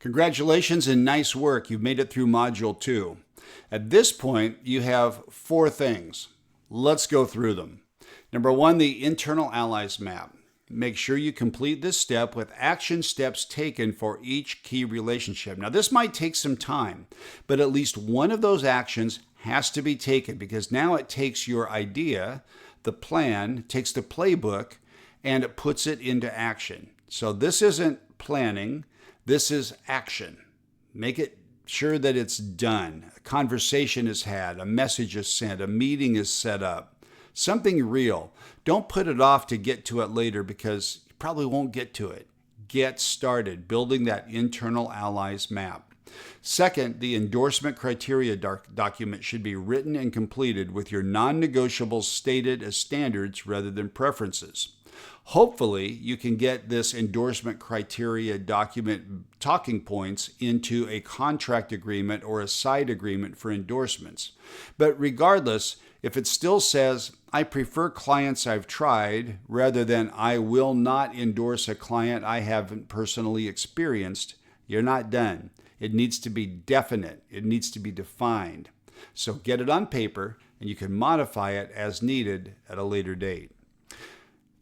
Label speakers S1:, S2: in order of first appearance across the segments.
S1: Congratulations and nice work. You've made it through Module 2. At this point, you have 4 things. Let's go through them. Number 1, the internal allies map. Make sure you complete this step with action steps taken for each key relationship. Now, this might take some time, but at least one of those actions has to be taken because now it takes your idea, the plan, takes the playbook, and it puts it into action. So this isn't planning. This is action. Make it sure that it's done. A conversation is had, a message is sent, a meeting is set up. Something real. Don't put it off to get to it later because you probably won't get to it. Get started building that internal allies map. Second, the endorsement criteria document should be written and completed with your non-negotiables stated as standards rather than preferences. Hopefully, you can get this endorsement criteria document talking points into a contract agreement or a side agreement for endorsements. But regardless, if it still says, I prefer clients I've tried, rather than I will not endorse a client I haven't personally experienced, you're not done. It needs to be definite. It needs to be defined. So get it on paper, and you can modify it as needed at a later date.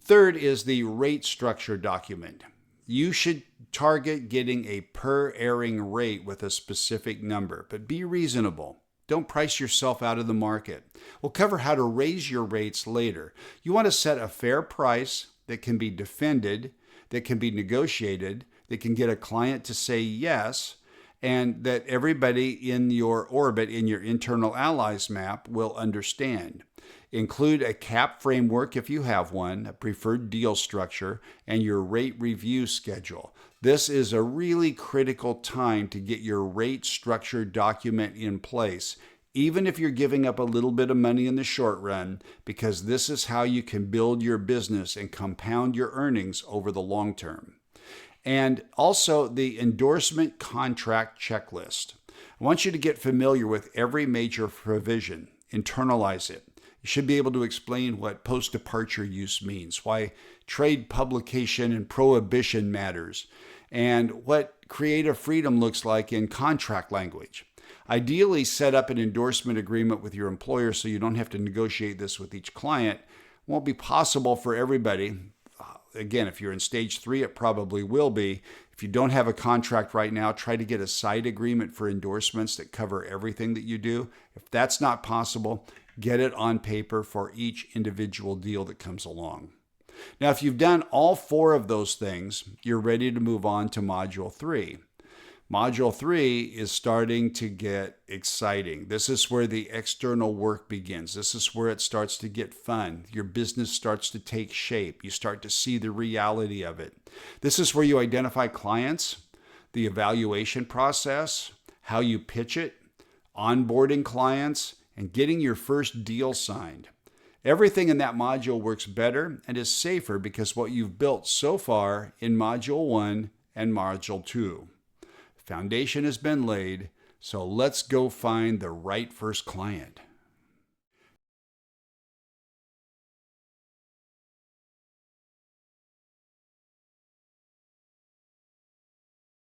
S1: Third is the rate structure document. You should target getting a per airing rate with a specific number, but be reasonable. Don't price yourself out of the market. We'll cover how to raise your rates later. You want to set a fair price that can be defended, that can be negotiated, that can get a client to say yes, and that everybody in your orbit, in your internal allies map, will understand. Include a cap framework if you have one, a preferred deal structure, and your rate review schedule. This is a really critical time to get your rate structure document in place, even if you're giving up a little bit of money in the short run, because this is how you can build your business and compound your earnings over the long term. And also the endorsement contract checklist. I want you to get familiar with every major provision. Internalize it. You should be able to explain what post-departure use means, why trade publication and prohibition matters, and what creative freedom looks like in contract language. Ideally, set up an endorsement agreement with your employer so you don't have to negotiate this with each client. It won't be possible for everybody. Again, if you're in stage 3, it probably will be. If you don't have a contract right now, try to get a side agreement for endorsements that cover everything that you do. If that's not possible, get it on paper for each individual deal that comes along. Now, if you've done all 4 of those things, you're ready to move on to Module 3. Module 3 is starting to get exciting. This is where the external work begins. This is where it starts to get fun. Your business starts to take shape. You start to see the reality of it. This is where you identify clients, the evaluation process, how you pitch it, onboarding clients, and getting your first deal signed. Everything in that module works better and is safer because what you've built so far in Module 1 and Module 2. Foundation has been laid, so let's go find the right first client.